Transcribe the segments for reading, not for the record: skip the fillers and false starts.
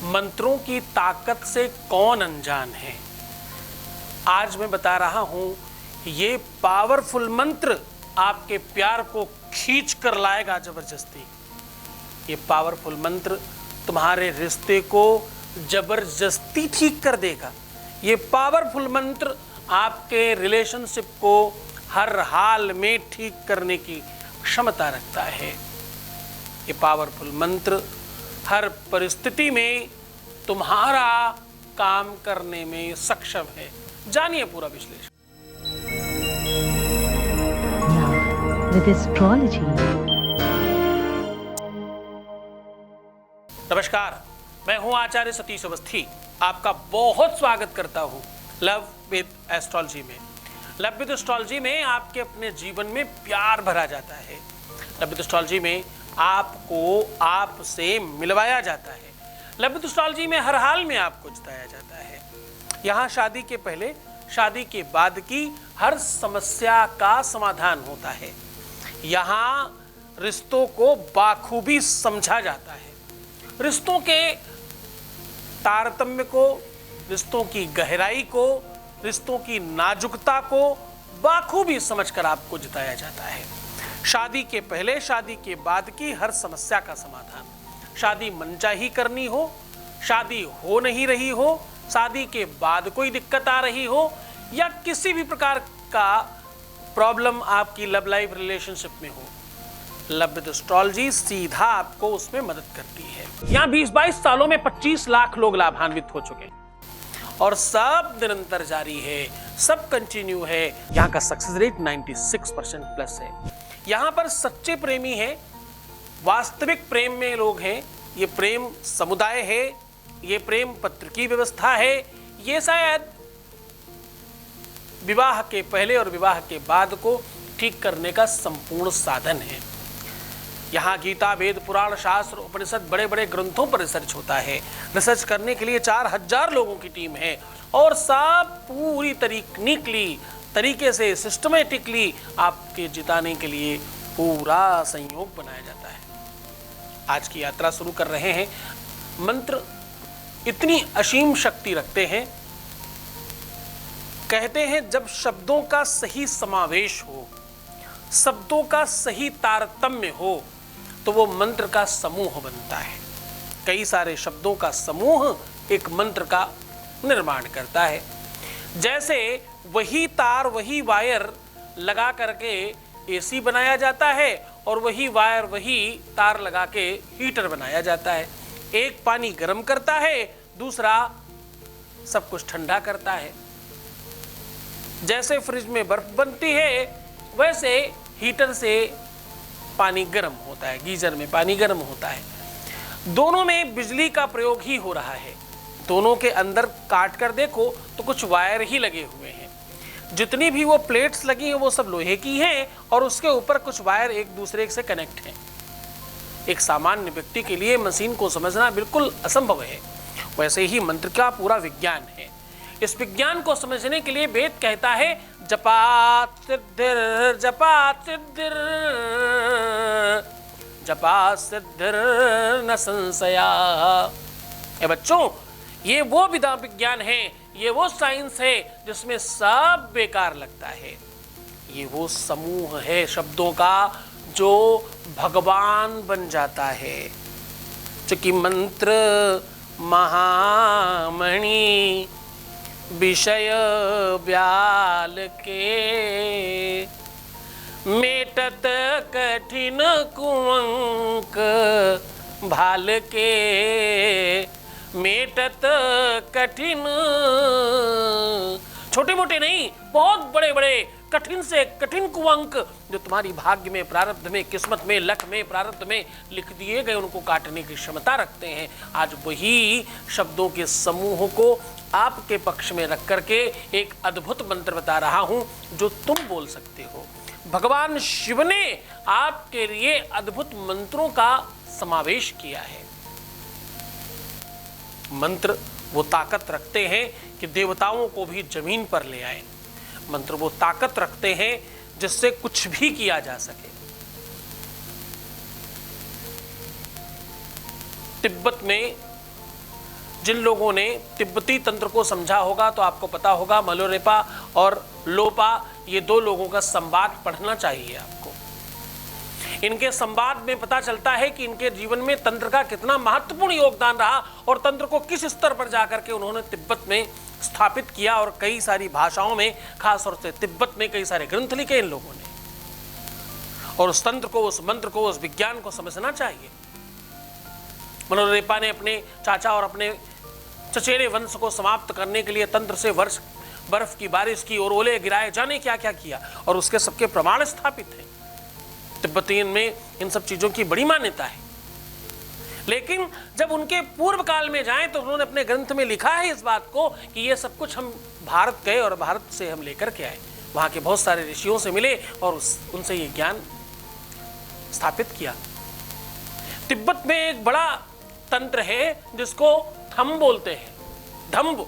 मंत्रों की ताकत से कौन अनजान है। आज मैं बता रहा हूं, ये पावरफुल मंत्र आपके प्यार को खींच कर लाएगा जबरदस्ती। ये पावरफुल मंत्र तुम्हारे रिश्ते को जबरदस्ती ठीक कर देगा। ये पावरफुल मंत्र आपके रिलेशनशिप को हर हाल में ठीक करने की क्षमता रखता है। ये पावरफुल मंत्र हर परिस्थिति में तुम्हारा काम करने में सक्षम है। जानिए पूरा विश्लेषण। With astrology. नमस्कार, मैं हूं आचार्य सतीश अवस्थी। आपका बहुत स्वागत करता हूं लव विद एस्ट्रोलॉजी में। लव विद एस्ट्रोलॉजी में आपके अपने जीवन में प्यार भरा जाता है। लव विद एस्ट्रोलॉजी में आपको आपसे मिलवाया जाता है। लव विद एस्ट्रोलॉजी में हर हाल में आपको जिताया जाता है। यहाँ शादी के पहले, शादी के बाद की हर समस्या का समाधान होता है। यहाँ रिश्तों को बाखूबी समझा जाता है। रिश्तों के तारतम्य को, रिश्तों की गहराई को, रिश्तों की नाजुकता को बाखूबी समझकर आपको जिताया जाता है। शादी के पहले, शादी के बाद की हर समस्या का समाधान। शादी मनचाही करनी हो, शादी हो नहीं रही हो, शादी के बाद कोई दिक्कत आ रही हो, या किसी भी प्रकार का प्रॉब्लम आपकी लव लाइफ रिलेशनशिप में हो, लव विद एस्ट्रोलॉजी सीधा आपको उसमें मदद करती है। यहाँ 20-22 सालों में 25 लाख लोग लाभान्वित हो चुके हैं और सब निरंतर जारी है, सब कंटिन्यू है। यहाँ का सक्सेस रेट 96% प्लस है। यहाँ पर सच्चे प्रेमी हैं, वास्तविक प्रेम में लोग हैं। ये प्रेम समुदाय है, ये प्रेम पत्र की व्यवस्था है। ये शायद विवाह के पहले और विवाह के बाद को ठीक करने का संपूर्ण साधन है। यहाँ गीता, वेद, पुराण, शास्त्र, उपनिषद, बड़े बड़े ग्रंथों पर रिसर्च होता है। रिसर्च करने के लिए 4000 लोगों की टीम है और सब पूरी तरीके से सिस्टमेटिकली आपके जिताने के लिए पूरा संयोग बनाया जाता है। आज की यात्रा शुरू कर रहे हैं। मंत्र इतनी असीम शक्ति रखते हैं, कहते हैं जब शब्दों का सही समावेश हो, शब्दों का सही तारतम्य हो, तो वो मंत्र का समूह बनता है। कई सारे शब्दों का समूह एक मंत्र का निर्माण करता है। जैसे वही तार, वही वायर लगा करके एसी बनाया जाता है और वही वायर, वही तार लगा के हीटर बनाया जाता है। एक पानी गर्म करता है, दूसरा सब कुछ ठंडा करता है। जैसे फ्रिज में बर्फ बनती है, वैसे हीटर से पानी गर्म होता है, गीजर में पानी गर्म होता है। दोनों में बिजली का प्रयोग ही हो रहा है। दोनों के अंदर काट कर देखो तो कुछ वायर ही लगे हुए हैं। जितनी भी वो प्लेट्स लगी हैं वो सब लोहे की हैं और उसके ऊपर कुछ वायर एक दूसरे से कनेक्ट हैं। एक सामान्य व्यक्ति के लिए मशीन को समझना बिल्कुल असंभव है। वैसे ही मंत्र का पूरा विज्ञान है। इस विज्ञान को समझने के लिए वेद कहता है जपात सिद्धिर, जपात सिद्धिर, जपात सिद्धिर न संशया। ए बच्चों, ये वो विद्या विज्ञान है, ये वो साइंस है जिसमें सब बेकार लगता है। ये वो समूह है शब्दों का जो भगवान बन जाता है। चूंकि मंत्र महामणि विषय ब्याल के, मेटत कठिन कुंवक भाल के, मेटत कठिन, छोटे मोटे नहीं, बहुत बड़े बड़े कठिन से कठिन कुअंक जो तुम्हारी भाग्य में, प्रारब्ध में, किस्मत में, लक में, प्रारब्ध में लिख दिए गए, उनको काटने की क्षमता रखते हैं। आज वही शब्दों के समूह को आपके पक्ष में रख करके एक अद्भुत मंत्र बता रहा हूं जो तुम बोल सकते हो। भगवान शिव ने आपके लिए अद्भुत मंत्रों का समावेश किया है। मंत्र वो ताकत रखते हैं कि देवताओं को भी जमीन पर ले आए। मंत्र वो ताकत रखते हैं जिससे कुछ भी किया जा सके। तिब्बत में जिन लोगों ने तिब्बती तंत्र को समझा होगा तो आपको पता होगा मलोरेपा और लोपा, ये दो लोगों का संवाद पढ़ना चाहिए आपको। इनके संवाद में पता चलता है कि इनके जीवन में तंत्र का कितना महत्वपूर्ण योगदान रहा और तंत्र को किस स्तर पर जाकर के उन्होंने तिब्बत में स्थापित किया और कई सारी भाषाओं में, खास तौर से तिब्बत में कई सारे ग्रंथ लिखे इन लोगों ने। और उस तंत्र को, उस मंत्र को, उस विज्ञान को समझना चाहिए। मलोरेपा ने अपने चाचा और अपने चचेरे वंश को समाप्त करने के लिए तंत्र से वर्ष बर्फ की बारिश की और ओले गिराए, जाने क्या क्या किया, और उसके सबके प्रमाण स्थापित हैं। तिब्बतियन में इन सब चीजों की बड़ी मान्यता है। लेकिन जब उनके पूर्व काल में जाएं तो उन्होंने अपने ग्रंथ में लिखा है इस बात को कि ये सब कुछ हम भारत गए और भारत से हम लेकर के आए, वहां के बहुत सारे ऋषियों से मिले और उनसे ये ज्ञान स्थापित किया। तिब्बत में एक बड़ा तंत्र है जिसको थम बोलते हैं, धम्ब।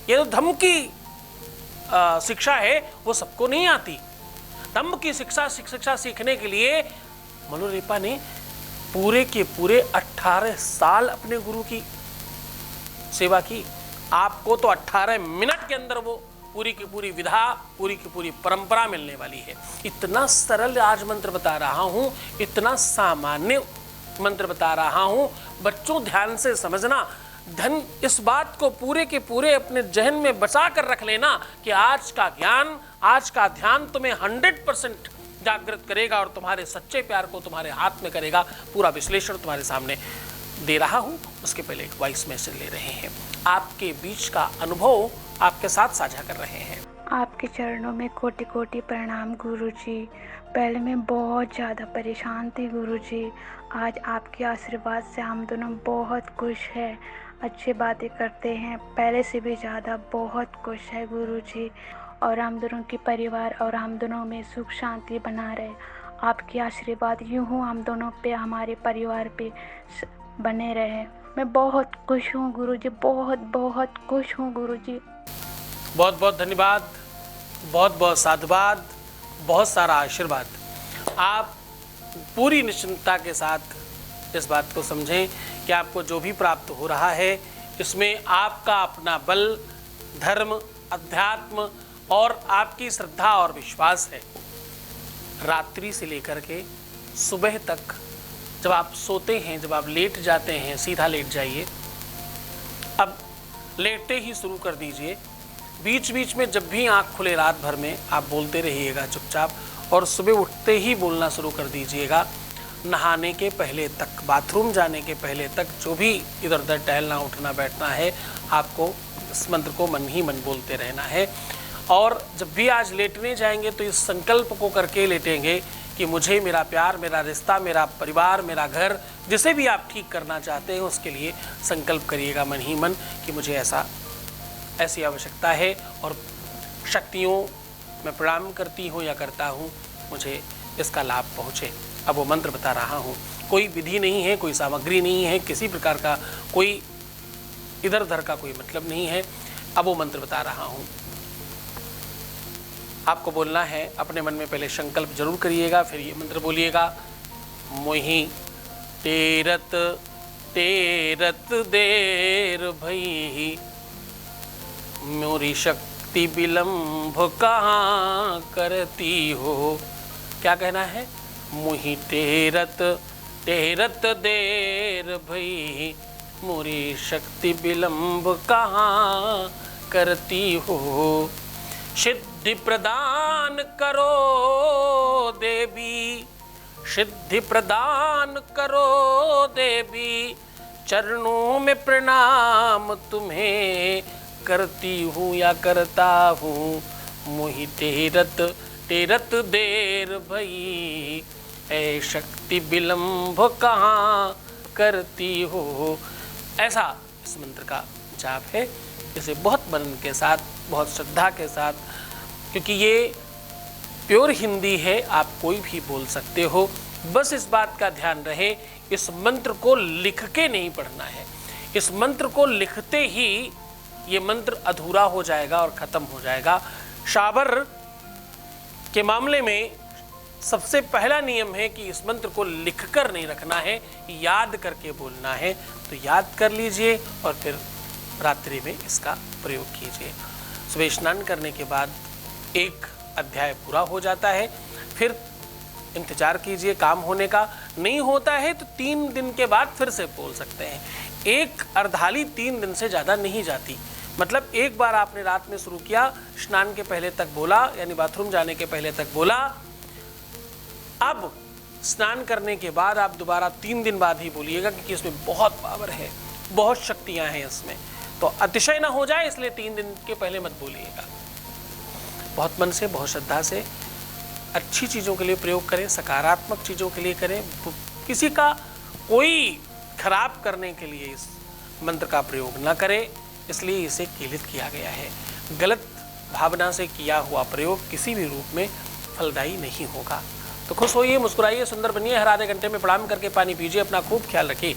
ये जो धम्ब की शिक्षा है वो सबको नहीं आती। धम्ब की शिक्षा सीखने के लिए मलोरेपा ने पूरे के पूरे 18 साल अपने गुरु की सेवा की। आपको तो 18 मिनट के अंदर वो पूरी की पूरी विधा, पूरी की पूरी परंपरा मिलने वाली है। इतना सरल आज मंत्र बता रहा हूं, इतना सामान्य मंत्र बता रहा हूं, बच्चों ध्यान से समझना। धन इस बात को पूरे के पूरे अपने जहन में बचा कर रख लेना कि आज का ज्ञान, आज का ध्यान तुम्हें 100% जागृत करेगा और तुम्हारे सच्चे प्यार को तुम्हारे हाथ में करेगा। पूरा विश्लेषण तुम्हारे सामने दे रहा हूं, उसके पहले एक वॉइस मैसेज ले रहे हैं। आपके बीच का अनुभव आपके साथ साझा कर रहे हैं। आपके चरणों में कोटि कोटि प्रणाम गुरुजी। पहले मैं बहुत ज़्यादा परेशान थी गुरुजी, आज आपके आशीर्वाद से हम दोनों बहुत खुश हैं, अच्छी बातें करते हैं, पहले से भी ज़्यादा बहुत खुश है गुरुजी। और हम दोनों की परिवार और हम दोनों में सुख शांति बना रहे। आपके आशीर्वाद यूँ हूँ हम दोनों पे, हमारे परिवार पे बने रहे। मैं बहुत खुश हूँ गुरुजी, बहुत बहुत खुश हूँ गुरुजी। बहुत बहुत धन्यवाद, बहुत बहुत साधुवाद, बहुत सारा आशीर्वाद। आप पूरी निश्चिंतता के साथ इस बात को समझें कि आपको जो भी प्राप्त हो रहा है इसमें आपका अपना बल, धर्म, अध्यात्म और आपकी श्रद्धा और विश्वास है। रात्रि से लेकर के सुबह तक जब आप सोते हैं, जब आप लेट जाते हैं, सीधा लेट जाइए। अब लेटते ही शुरू कर दीजिए। बीच बीच में जब भी आँख खुले रात भर में आप बोलते रहिएगा चुपचाप, और सुबह उठते ही बोलना शुरू कर दीजिएगा। नहाने के पहले तक, बाथरूम जाने के पहले तक, जो भी इधर उधर टहलना उठना बैठना है, आपको इस मंत्र को मन ही मन बोलते रहना है। और जब भी आज लेटने जाएंगे तो इस संकल्प को करके लेटेंगे कि मुझे मेरा प्यार, मेरा रिश्ता, मेरा परिवार, मेरा घर, जिसे भी आप ठीक करना चाहते हैं उसके लिए संकल्प करिएगा मन ही मन कि मुझे ऐसी आवश्यकता है और शक्तियों मैं प्रणाम करती हूँ या करता हूँ, मुझे इसका लाभ पहुँचे। अब वो मंत्र बता रहा हूँ। कोई विधि नहीं है, कोई सामग्री नहीं है, किसी प्रकार का कोई इधर उधर का कोई मतलब नहीं है। अब वो मंत्र बता रहा हूँ। आपको बोलना है, अपने मन में पहले संकल्प जरूर करिएगा, फिर ये मंत्र बोलिएगा। मोहि तेरत तेरत देर भई, मोरी शक्ति विलंब कहाँ करती हो। क्या कहना है? मोहि तेरत तेरत देर भई, मोरी शक्ति विलंब कहाँ करती हो। सिद्धि प्रदान करो देवी, सिद्धि प्रदान करो देवी, चरणों में प्रणाम तुम्हें करती हूँ या करता हूँ। मोहि तेरत तेरत देर भई, ऐ शक्ति विलंब कहाँ करती हो। ऐसा इस मंत्र का जाप है। इसे बहुत मन के साथ, बहुत श्रद्धा के साथ, क्योंकि ये प्योर हिंदी है, आप कोई भी बोल सकते हो। बस इस बात का ध्यान रहे, इस मंत्र को लिख के नहीं पढ़ना है। इस मंत्र को लिखते ही ये मंत्र अधूरा हो जाएगा और ख़त्म हो जाएगा। शाबर के मामले में सबसे पहला नियम है कि इस मंत्र को लिखकर नहीं रखना है, याद करके बोलना है। तो याद कर लीजिए और फिर रात्रि में इसका प्रयोग कीजिए। सुबह स्नान करने के बाद एक अध्याय पूरा हो जाता है, फिर इंतजार कीजिए काम होने का। नहीं होता है तो 3 दिन के बाद फिर से बोल सकते हैं। एक अर्धाली 3 दिन से ज़्यादा नहीं जाती। मतलब एक बार आपने रात में शुरू किया, स्नान के पहले तक बोला, यानी बाथरूम जाने के पहले तक बोला, अब स्नान करने के बाद आप दोबारा 3 दिन बाद ही बोलिएगा, क्योंकि इसमें बहुत पावर है, बहुत शक्तियां हैं इसमें, तो अतिशय ना हो जाए, इसलिए 3 दिन के पहले मत बोलिएगा। बहुत मन से, बहुत श्रद्धा से अच्छी चीज़ों के लिए प्रयोग करें, सकारात्मक चीज़ों के लिए करें। किसी का कोई खराब करने के लिए इस मंत्र का प्रयोग न करें, इसलिए इसे कीलित किया गया है। गलत भावना से किया हुआ प्रयोग किसी भी रूप में फलदायी नहीं होगा। तो खुश होइए, मुस्कुराइए, सुंदर बनिए, हर आधे घंटे में प्रणाम करके पानी पीजिए, अपना खूब ख्याल रखिए,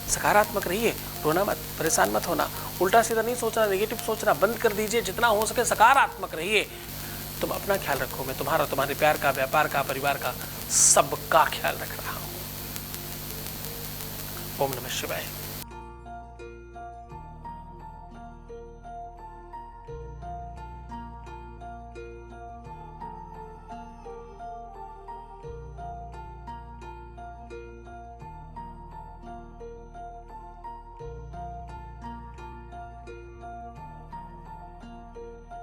सकारात्मक रहिए, रोना मत, परेशान मत होना, उल्टा सीधा नहीं सोचना, नेगेटिव सोचना बंद कर दीजिए, जितना हो सके सकारात्मक रहिए। तुम अपना ख्याल रखो, मैं तुम्हारा, तुम्हारे प्यार का, व्यापार का, परिवार का, सबका ख्याल रख रहा हूँ। ओम नमः शिवाय।